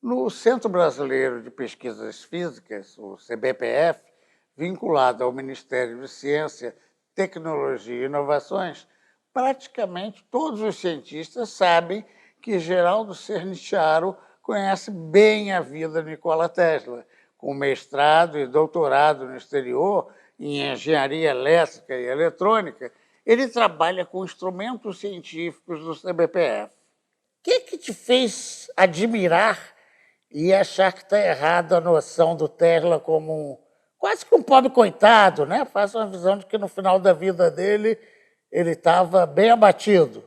No Centro Brasileiro de Pesquisas Físicas, o CBPF, vinculado ao Ministério de Ciência, Tecnologia e Inovações, praticamente todos os cientistas sabem que Geraldo Cerniciaro conhece bem a vida de Nikola Tesla, com mestrado e doutorado no exterior em engenharia elétrica e eletrônica. Ele trabalha com instrumentos científicos do CBPF. O que te fez admirar e achar que está errado a noção do Tesla como quase que um pobre coitado, né? Faz uma visão de que no final da vida dele ele estava bem abatido.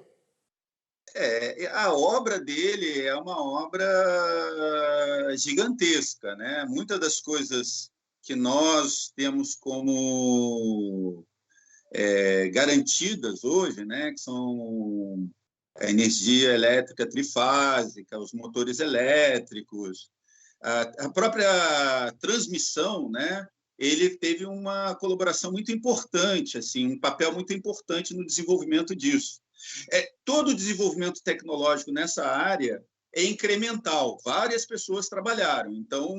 A obra dele é uma obra gigantesca, né? Muitas das coisas que nós temos como garantidas hoje, né? Que são a energia elétrica trifásica, os motores elétricos, a própria transmissão, né? Ele teve uma colaboração muito importante, assim, um papel muito importante no desenvolvimento disso. Todo o desenvolvimento tecnológico nessa área é incremental. Várias pessoas trabalharam. Então,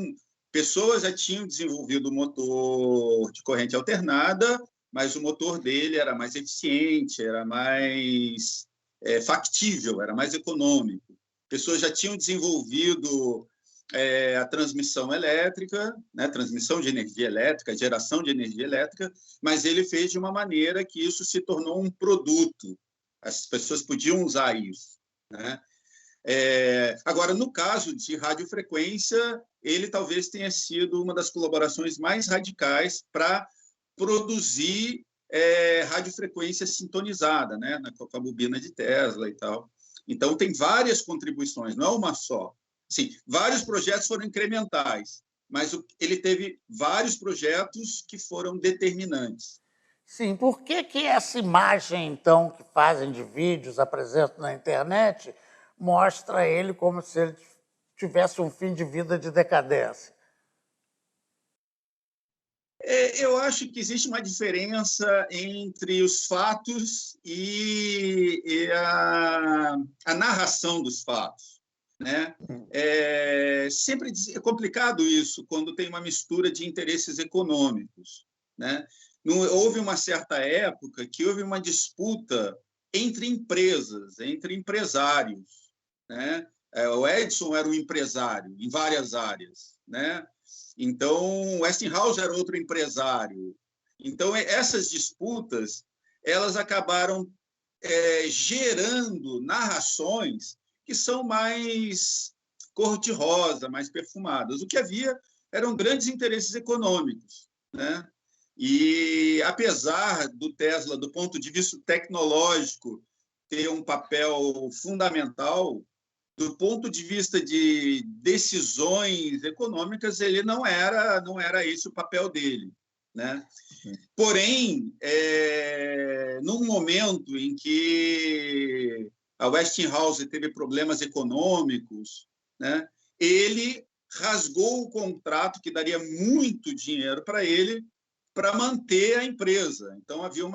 pessoas já tinham desenvolvido motor de corrente alternada, mas o motor dele era mais eficiente, era mais factível, era mais econômico. Pessoas já tinham desenvolvido a transmissão elétrica, né, transmissão de energia elétrica, geração de energia elétrica, mas ele fez de uma maneira que isso se tornou um produto. As pessoas podiam usar isso, né? Agora, no caso de radiofrequência, ele talvez tenha sido uma das colaborações mais radicais para produzir radiofrequência sintonizada, né, com a bobina de Tesla e tal. Então, tem várias contribuições, não é uma só. Sim, vários projetos foram incrementais, mas ele teve vários projetos que foram determinantes. Sim, por que essa imagem, então, que fazem de vídeos, apresentam na internet, mostra ele como se ele tivesse um fim de vida de decadência? Eu acho que existe uma diferença entre os fatos e a narração dos fatos, né? Sempre é complicado isso quando tem uma mistura de interesses econômicos, né? Houve uma certa época que houve uma disputa entre empresas, entre empresários, né? O Edison era um empresário em várias áreas, né? Então, Westinghouse era outro empresário. Então, essas disputas elas acabaram gerando narrações que são mais cor-de-rosa, mais perfumadas. O que havia eram grandes interesses econômicos, né? E, apesar do Tesla, do ponto de vista tecnológico, ter um papel fundamental, do ponto de vista de decisões econômicas, ele não era esse o papel dele, né? Porém, num momento em que a Westinghouse teve problemas econômicos, né, ele rasgou o contrato que daria muito dinheiro para ele para manter a empresa. Então, havia um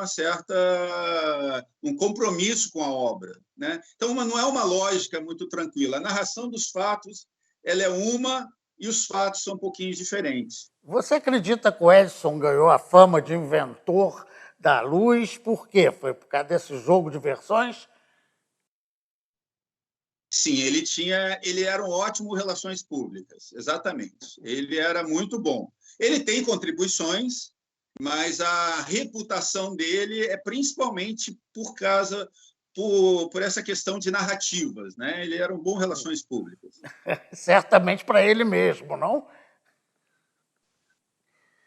compromisso com a obra, né? Então, não é uma lógica muito tranquila. A narração dos fatos ela é uma e os fatos são um pouquinho diferentes. Você acredita que o Edison ganhou a fama de inventor da luz? Por quê? Foi por causa desse jogo de versões? Sim, ele era um ótimo relações públicas, exatamente. Ele era muito bom. Ele tem contribuições, mas a reputação dele é principalmente por essa questão de narrativas, né? Ele era um bom relações públicas. Certamente para ele mesmo, não?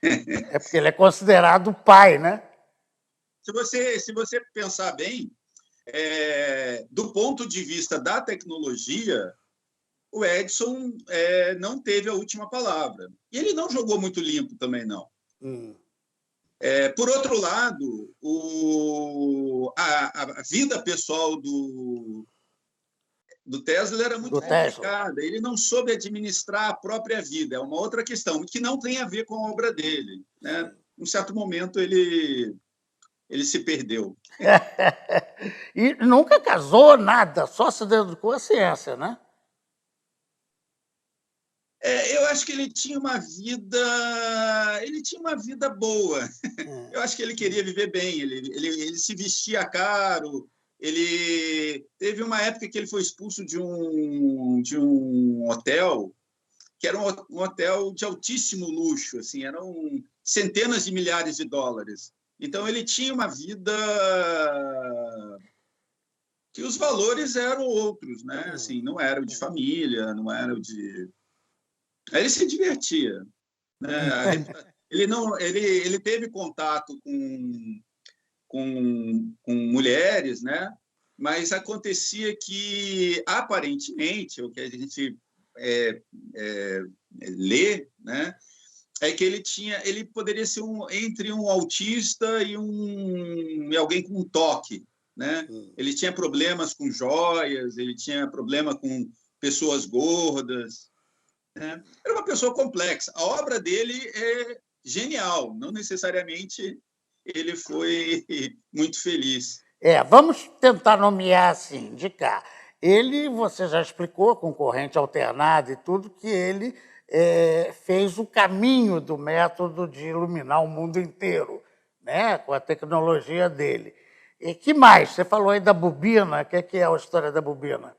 É porque ele é considerado o pai, né? Se você pensar bem, do ponto de vista da tecnologia, o Edison não teve a última palavra. E ele não jogou muito limpo também, não. Por outro lado, a vida pessoal do Tesla era muito complicada. Ele não soube administrar a própria vida. É uma outra questão, que não tem a ver com a obra dele, né? Em um certo momento, ele se perdeu. E nunca casou nada, só se dedicou à ciência, né? Eu acho que ele tinha uma vida boa. É. Eu acho que ele queria viver bem. Ele se vestia caro. Ele teve uma época que ele foi expulso de um hotel que era um hotel de altíssimo luxo, assim, eram centenas de milhares de dólares. Então ele tinha uma vida que os valores eram outros, né? Assim, não era o de família, não era o de. Aí ele se divertia, né? Ele teve contato com mulheres, né? Mas acontecia que aparentemente o que a gente é, é, lê, né? É que ele poderia ser entre um autista e alguém com um toque, né? Ele tinha problemas com joias, ele tinha problema com pessoas gordas, né? Era uma pessoa complexa. A obra dele é genial, não necessariamente ele foi muito feliz. Vamos tentar nomear assim, indicar. Ele, você já explicou, com corrente alternada e tudo, que ele fez o caminho do método de iluminar o mundo inteiro, né? Com a tecnologia dele. E que mais? Você falou aí da bobina. O que é a história da bobina?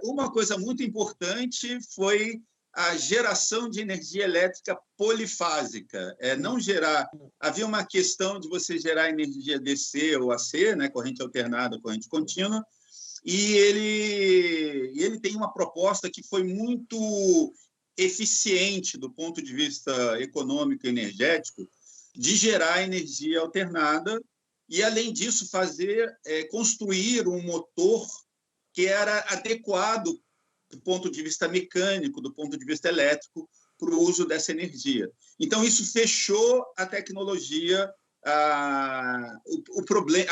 Uma coisa muito importante foi a geração de energia elétrica polifásica. Não gerar. Havia uma questão de você gerar energia DC ou AC, né, corrente alternada, corrente contínua, e ele tem uma proposta que foi muito eficiente do ponto de vista econômico e energético de gerar energia alternada e, além disso, construir um motor que era adequado do ponto de vista mecânico, do ponto de vista elétrico, para o uso dessa energia. Então, isso fechou a tecnologia. O problema,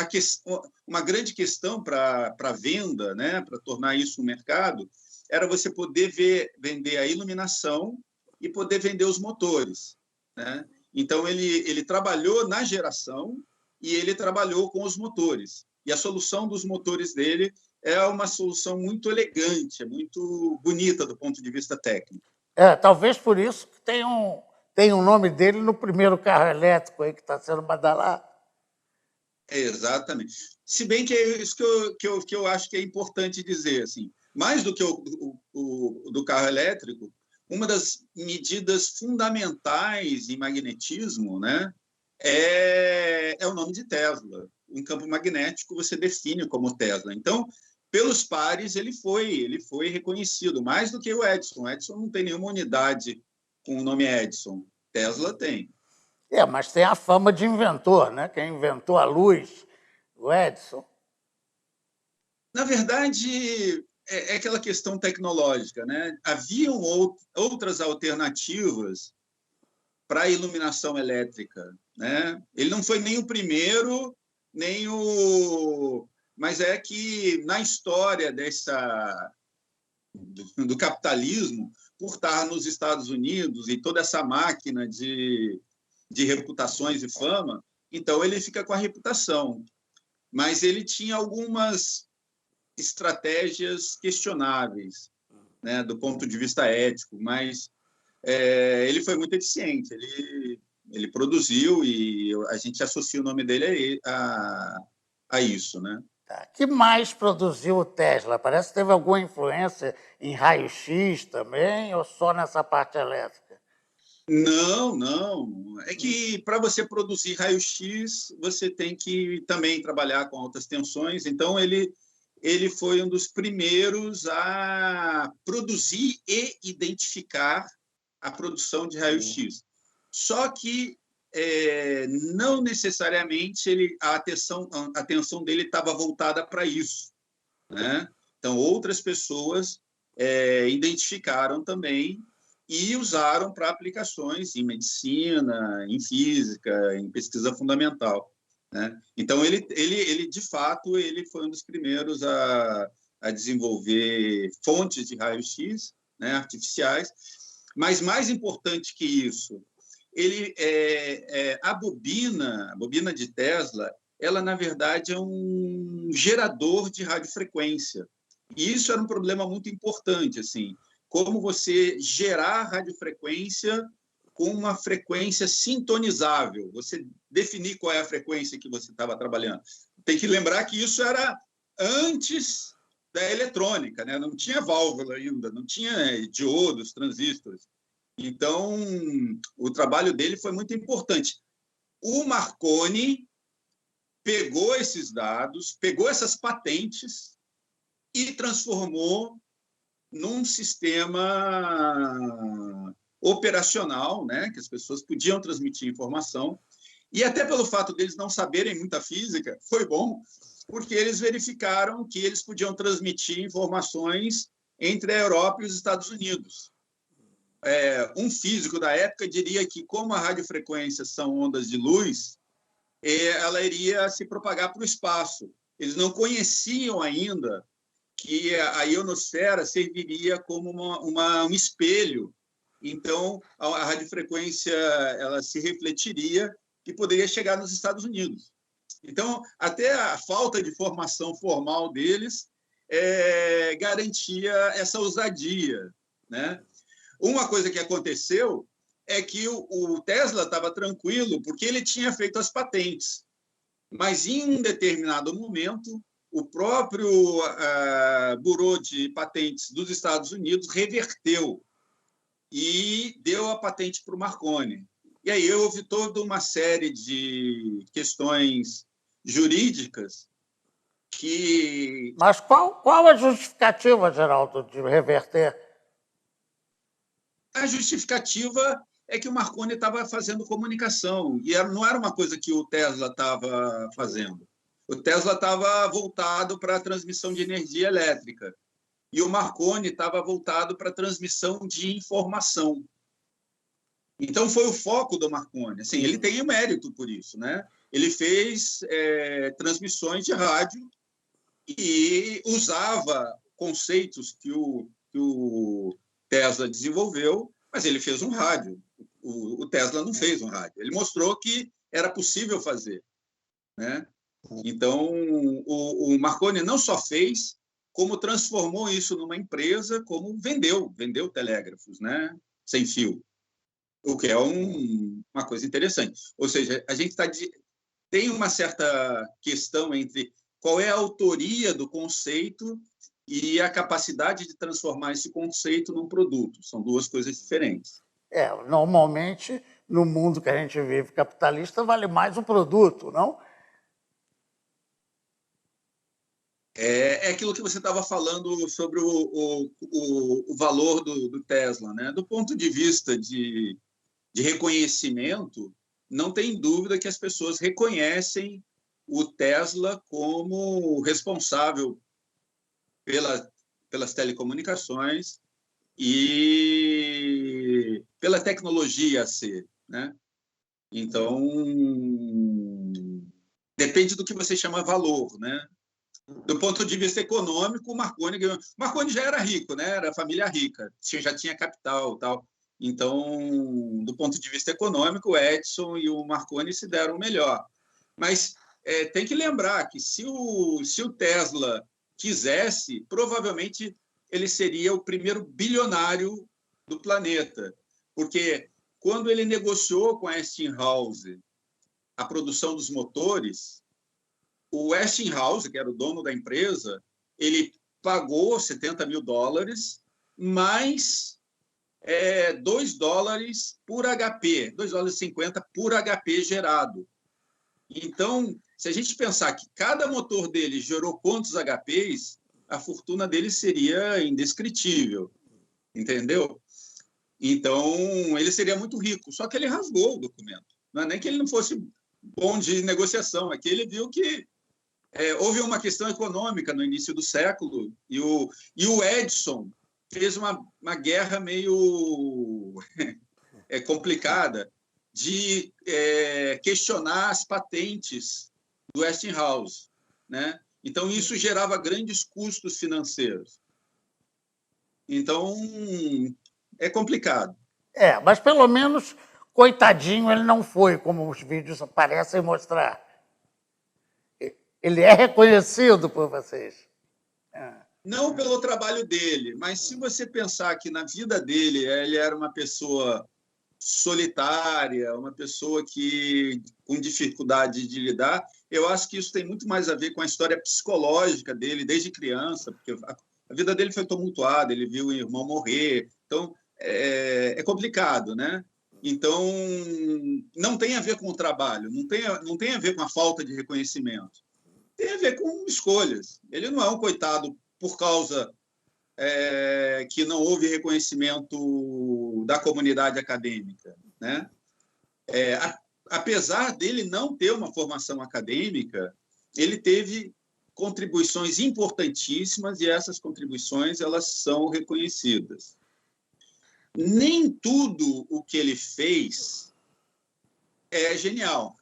uma grande questão para a venda, né, para tornar isso um mercado, era você poder vender a iluminação e poder vender os motores, né? Então, ele trabalhou na geração e ele trabalhou com os motores. E a solução dos motores dele é uma solução muito elegante, muito bonita do ponto de vista técnico. Talvez por isso que tem o nome dele no primeiro carro elétrico aí que está sendo badalado. Exatamente. Se bem que é isso que eu acho que é importante dizer. Assim, mais do que o do carro elétrico, uma das medidas fundamentais em magnetismo, né, é o nome de Tesla. Um campo magnético você define como Tesla. Então, pelos pares, ele foi reconhecido, mais do que o Edison. O Edison não tem nenhuma unidade com o nome Edison. Tesla tem. Mas tem a fama de inventor, né? Quem inventou a luz, o Edison. Na verdade, é aquela questão tecnológica, né? Haviam outras alternativas para a iluminação elétrica, né? Ele não foi nem o primeiro, nem o... Mas é que, na história do capitalismo, por estar nos Estados Unidos e toda essa máquina de reputações e fama, então ele fica com a reputação. Mas ele tinha algumas estratégias questionáveis, né, do ponto de vista ético, mas ele foi muito eficiente. Ele produziu e a gente associa o nome dele a isso, né? Tá. Que mais produziu o Tesla? Parece que teve alguma influência em raio-x também, ou só nessa parte elétrica? Não, não. É que para você produzir raio-x, você tem que também trabalhar com altas tensões. Então, ele foi um dos primeiros a produzir e identificar a produção de raio-x. Só que não necessariamente a atenção dele estava voltada para isso, né? Então, outras pessoas identificaram também e usaram para aplicações em medicina, em física, em pesquisa fundamental, né? Então, ele de fato, ele foi um dos primeiros a desenvolver fontes de raio-x, né, artificiais, mas mais importante que isso, a bobina de Tesla, ela, na verdade, é um gerador de radiofrequência. E isso era um problema muito importante, assim. como você gerar radiofrequência com uma frequência sintonizável. Você definir qual é a frequência que você estava trabalhando. Tem que lembrar que isso era antes da eletrônica, né? Não tinha válvula ainda, não tinha diodos, transistores. Então, o trabalho dele foi muito importante. O Marconi pegou esses dados, pegou essas patentes e transformou num sistema operacional, né, que as pessoas podiam transmitir informação. E até pelo fato deles não saberem muita física, foi bom, porque eles verificaram que eles podiam transmitir informações entre a Europa e os Estados Unidos. Um físico da época diria que, como a radiofrequência são ondas de luz, ela iria se propagar para o espaço. Eles não conheciam ainda que a ionosfera serviria como um espelho. Então, a radiofrequência ela se refletiria e poderia chegar nos Estados Unidos. Então, até a falta de formação formal deles garantia essa ousadia, né? Uma coisa que aconteceu é que o Tesla estava tranquilo porque ele tinha feito as patentes. Mas, em um determinado momento, o próprio Bureau de Patentes dos Estados Unidos reverteu e deu a patente para o Marconi. E aí houve toda uma série de questões jurídicas que... Mas qual a justificativa, Geraldo, de reverter? A justificativa é que o Marconi estava fazendo comunicação, e não era uma coisa que o Tesla estava fazendo. O Tesla estava voltado para a transmissão de energia elétrica, e o Marconi estava voltado para a transmissão de informação. Então, foi o foco do Marconi. Assim, ele tem mérito por isso, né? Ele fez transmissões de rádio e usava conceitos que o Tesla desenvolveu, mas ele fez um rádio. O Tesla não fez um rádio. Ele mostrou que era possível fazer, né? Então, o Marconi não só fez, como transformou isso numa empresa, como vendeu telégrafos, né? Sem fio, o que é uma coisa interessante. Ou seja, a gente tem uma certa questão entre qual é a autoria do conceito e a capacidade de transformar esse conceito num produto. São duas coisas diferentes. Normalmente, no mundo que a gente vive capitalista, vale mais o produto, não? É aquilo que você estava falando sobre o valor do Tesla, né? Do ponto de vista de reconhecimento, não tem dúvida que as pessoas reconhecem o Tesla como responsável pelas telecomunicações e pela tecnologia a ser, né? Então, depende do que você chama valor, né? Do ponto de vista econômico, o Marconi ganhou. O Marconi já era rico, né? Era família rica, já tinha capital, tal. Então, do ponto de vista econômico, o Edison e o Marconi se deram melhor. Mas tem que lembrar que se o Tesla quisesse, provavelmente ele seria o primeiro bilionário do planeta, porque quando ele negociou com a Westinghouse a produção dos motores, o Westinghouse, que era o dono da empresa, ele pagou $70 mil, mais $2 por HP, $2,50 por HP gerado. Então, se a gente pensar que cada motor dele gerou quantos HPs, a fortuna dele seria indescritível, entendeu? Então, ele seria muito rico, só que ele rasgou o documento. Não é nem que ele não fosse bom de negociação, é que ele viu que houve uma questão econômica no início do século e o Edison fez uma guerra meio complicada de questionar as patentes do Westinghouse, né? Então, isso gerava grandes custos financeiros. Então, é complicado. Mas pelo menos, coitadinho, ele não foi, como os vídeos parecem mostrar. Ele é reconhecido por vocês. Não pelo trabalho dele, mas se você pensar que na vida dele ele era uma pessoa solitária, uma pessoa que com dificuldade de lidar, eu acho que isso tem muito mais a ver com a história psicológica dele desde criança, porque a vida dele foi tumultuada, ele viu o irmão morrer, então é complicado, né? Então não tem a ver com o trabalho, não tem a ver com a falta de reconhecimento, tem a ver com escolhas. Ele não é um coitado por causa que não houve reconhecimento da comunidade acadêmica, né? Apesar dele não ter uma formação acadêmica, ele teve contribuições importantíssimas e essas contribuições elas são reconhecidas. Nem tudo o que ele fez é genial,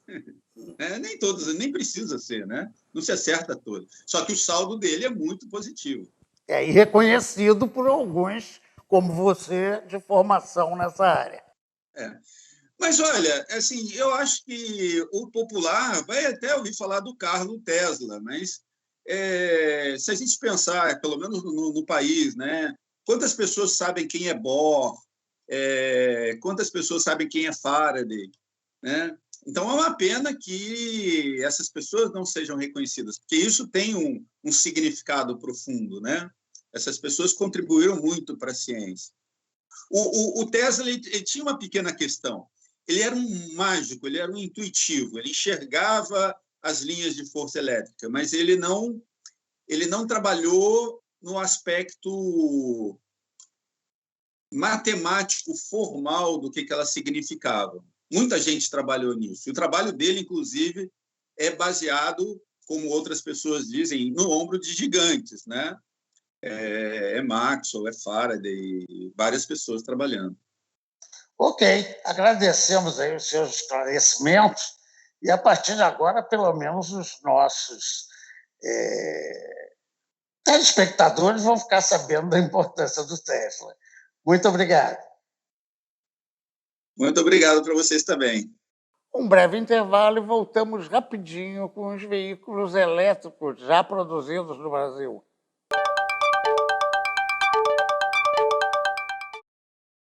né? Nem todos, nem precisa ser, né? Não se acerta todo. Só que o saldo dele é muito positivo. E reconhecido por alguns, como você, de formação nessa área. Mas, olha, assim, eu acho que o popular vai até ouvir falar do Carlo Tesla, mas se a gente pensar, pelo menos no país, né, quantas pessoas sabem quem é Bohr, quantas pessoas sabem quem é Faraday, né? Então, é uma pena que essas pessoas não sejam reconhecidas, porque isso tem um significado profundo, né? Essas pessoas contribuíram muito para a ciência. O Tesla ele tinha uma pequena questão. Ele era um mágico, ele era um intuitivo, ele enxergava as linhas de força elétrica, mas ele não trabalhou no aspecto matemático formal do que elas significavam. Muita gente trabalhou nisso. O trabalho dele, inclusive, é baseado, como outras pessoas dizem, no ombro de gigantes, né? Maxwell, Faraday, várias pessoas trabalhando. Ok, agradecemos aí os seus esclarecimentos e, a partir de agora, pelo menos os nossos telespectadores vão ficar sabendo da importância do Tesla. Muito obrigado. Muito obrigado para vocês também. Um breve intervalo e voltamos rapidinho com os veículos elétricos já produzidos no Brasil.